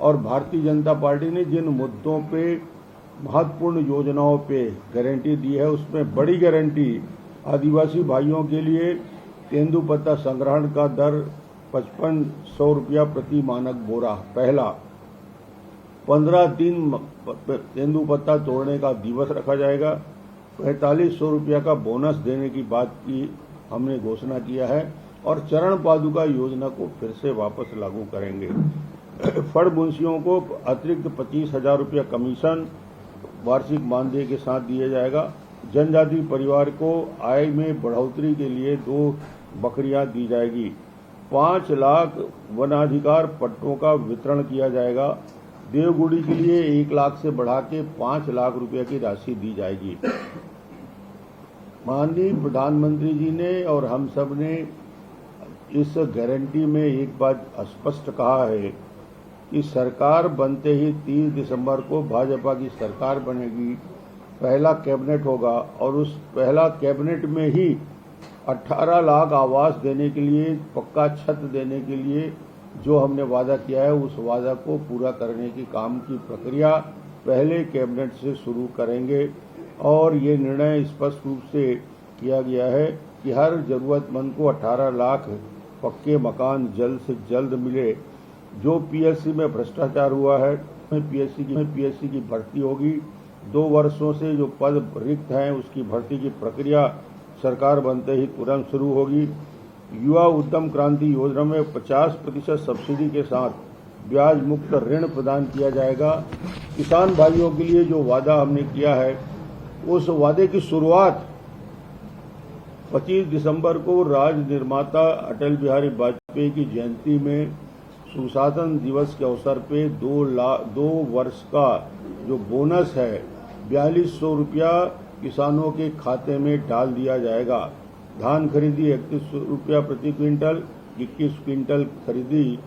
और भारतीय जनता पार्टी ने जिन मुद्दों पे महत्वपूर्ण योजनाओं पे गारंटी दी है, उसमें बड़ी गारंटी आदिवासी भाइयों के लिए तेंदुपत्ता संग्रहण का दर 5500 रुपया प्रति मानक बोरा पहला, 15 दिन तेंदुपत्ता तोड़ने का दिवस रखा जाएगा, 4500 रुपया का बोनस देने की बात की हमने घोषणा किया है और चरण पादुका योजना को फिर से वापस लागू करेंगे। फड़ मुंशियों को अतिरिक्त 25,000 रुपया कमीशन वार्षिक मानदेय के साथ दिया जाएगा। जनजाति परिवार को आय में बढ़ोतरी के लिए 2 बकरियां दी जाएगी। 5 लाख वनाधिकार पट्टों का वितरण किया जाएगा। देवगुड़ी के लिए 1 लाख से बढ़ा के 5 लाख रुपए की राशि दी जाएगी। माननीय प्रधानमंत्री जी ने और हम सब ने इस गारंटी में एक बात स्पष्ट कहा है कि सरकार बनते ही 30 दिसंबर को भाजपा की सरकार बनेगी, पहला कैबिनेट होगा और उस पहला कैबिनेट में ही 18 लाख आवास देने के लिए, पक्का छत देने के लिए जो हमने वादा किया है, उस वादा को पूरा करने की काम की प्रक्रिया पहले कैबिनेट से शुरू करेंगे। और ये निर्णय स्पष्ट रूप से किया गया है कि हर जरूरतमंद को 18 लाख पक्के मकान जल्द से जल्द मिले। जो पीएससी में भ्रष्टाचार हुआ है, पीएससी की भर्ती होगी। 2 वर्षों से जो पद रिक्त हैं उसकी भर्ती की प्रक्रिया सरकार बनते ही तुरंत शुरू होगी। युवा उद्यम क्रांति योजना में 50% सब्सिडी के साथ ब्याज मुक्त ऋण प्रदान किया जाएगा। किसान भाइयों के लिए जो वादा हमने किया है, उस वादे की शुरुआत 25 दिसंबर को राज निर्माता अटल बिहारी वाजपेयी की जयंती में सुशासन दिवस के अवसर पे 2 वर्ष का जो बोनस है 4200 रुपया किसानों के खाते में डाल दिया जाएगा। धान खरीदी 31 रुपया प्रति क्विंटल, 21 क्विंटल खरीदी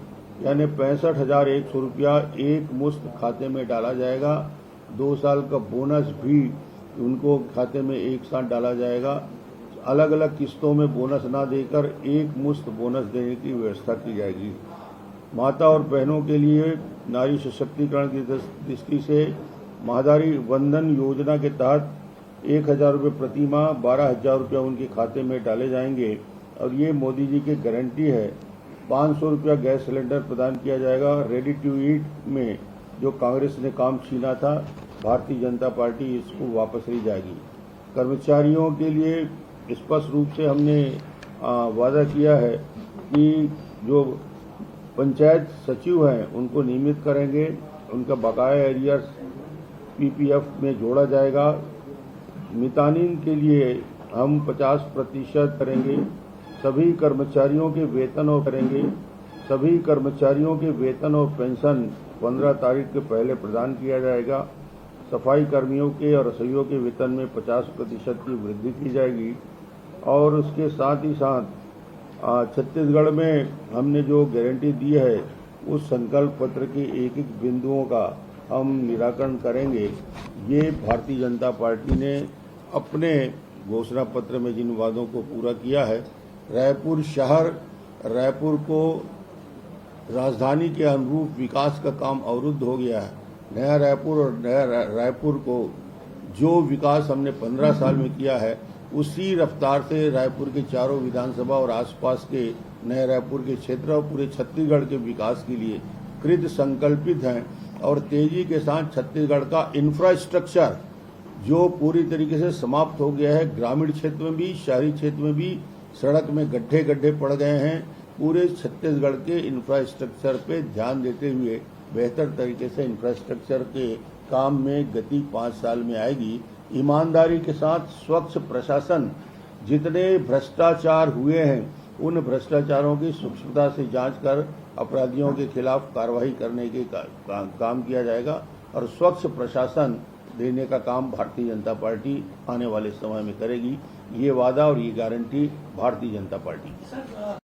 यानी 65,100 रुपया एक मुश्त खाते में डाला जाएगा। 2 साल का बोनस भी उनको खाते में एक साथ डाला जाएगा। अलग अलग किस्तों में बोनस ना देकर एक मुश्त बोनस देने की व्यवस्था की जाएगी। माता और बहनों के लिए नारी सशक्तिकरण की दृष्टि से महादारी वंदन योजना के तहत 1,000 रुपये प्रति माह 12,000 रुपया उनके खाते में डाले जाएंगे और ये मोदी जी की गारंटी है। 500 रुपया गैस सिलेंडर प्रदान किया जाएगा। रेडी टू ईट में जो कांग्रेस ने काम छीना था, भारतीय जनता पार्टी इसको वापस ली जाएगी। कर्मचारियों के लिए स्पष्ट रूप से हमने वादा किया है कि जो पंचायत सचिव हैं उनको नियमित करेंगे, उनका बकाया एरियर्स पीपीएफ में जोड़ा जाएगा। मितानिन के लिए हम 50% करेंगे। सभी कर्मचारियों के वेतन और पेंशन 15 तारीख के पहले प्रदान किया जाएगा। सफाई कर्मियों के और रसोइयों के वेतन में 50% की वृद्धि की जाएगी। और उसके साथ ही साथ छत्तीसगढ़ में हमने जो गारंटी दी है, उस संकल्प पत्र के एक एक बिंदुओं का हम निराकरण करेंगे। ये भारतीय जनता पार्टी ने अपने घोषणा पत्र में जिन वादों को पूरा किया है, रायपुर को राजधानी के अनुरूप विकास का काम अवरुद्ध हो गया है। नया रायपुर को जो विकास हमने 15 साल में किया है, उसी रफ्तार से रायपुर के चारों विधानसभा और आसपास के नए रायपुर के क्षेत्र और पूरे छत्तीसगढ़ के विकास के लिए कृत संकल्पित हैं। और तेजी के साथ छत्तीसगढ़ का इंफ्रास्ट्रक्चर जो पूरी तरीके से समाप्त हो गया है, ग्रामीण क्षेत्र में भी, शहरी क्षेत्र में भी सड़क में गड्ढे पड़ गए हैं। पूरे छत्तीसगढ़ के इंफ्रास्ट्रक्चर पे ध्यान देते हुए बेहतर तरीके से इंफ्रास्ट्रक्चर के काम में गति 5 साल में आएगी। ईमानदारी के साथ स्वच्छ प्रशासन, जितने भ्रष्टाचार हुए हैं उन भ्रष्टाचारों की सूक्ष्मता से जांच कर अपराधियों के खिलाफ कार्रवाई करने के काम किया जाएगा और स्वच्छ प्रशासन देने का काम भारतीय जनता पार्टी आने वाले समय में करेगी। ये वादा और ये गारंटी भारतीय जनता पार्टी की।